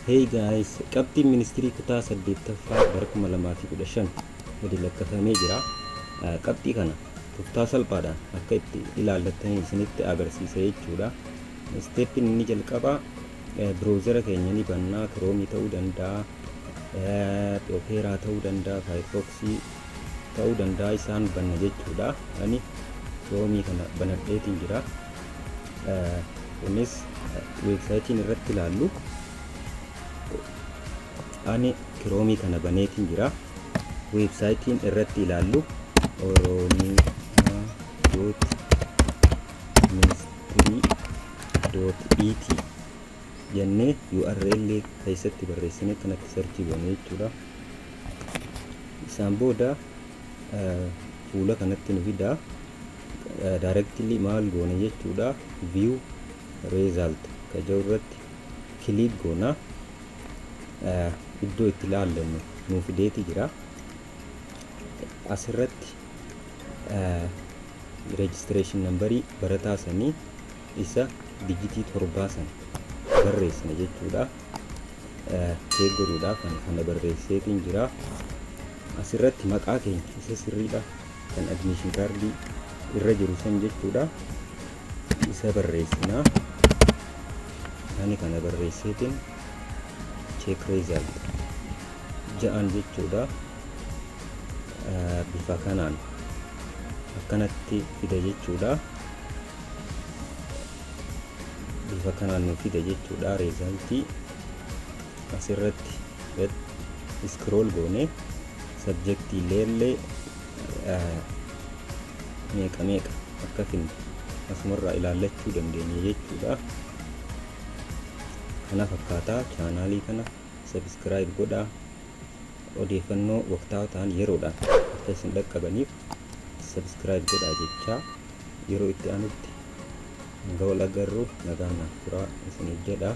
Hey guys, qabxiin ministirii kutaa 8ffaa bara 2015 gadi lakkafamee jira. Qabxii kana tooftaa salphaadhaan akka itti ilaallattanii isinitti agarsiisa jechuudha. Steeppiin inni jalqabaa browzera keenya ni bannaa, Chrome ta'uu danda'a, Opera ta'uu danda'a, Firefox ta'uu danda'a, isaan banna jechuudha. Ani Chrome kana banadheetiin jira. Kunis websaayitiin irratti ilaallu. Ani Chrome kana baneetiin jira. Websaayitiin irratti ilaallu oromia.ministry.et jennee URL keessatti barreessinee kanatti searchii goone jechuudha. Isaan booda fuula kanatti nu fidaa. Directly maal goone jechuudha, view result kaja'u irratti click goona. Iddoo itti ilaallannu nu fideeti jira. Asirratti registration numberii barataa sanii isa digitii 7 sana barreessina jechuudha. Check godhuudhaaf kana barreesseetiin jira. Asirratti maqaa keenya isa sirriidha kan admission card irra jiru san jechuudha. Isa barreessina. Ani kana barreesseetiin check result ja'an jechuudha. Bifa kanaan akkanatti fida jechuudha. Bifa kanaan nu fida jechuudha resultii. Asirratti scroll goone subjectii illee meeqa akka finne asumarraa ilaallachuu dandeenya jechuudha. Kana fakkaataa chaanaalii kana subscribe godhaa. Odeeffannoo waqtaawaa ta'an yeroodhaan akka isin dhaqqabaniif subscribe godhaa jechaa yeroo itti aanutti hanga wal agarru nagaan naaf turaa isiniif jedha.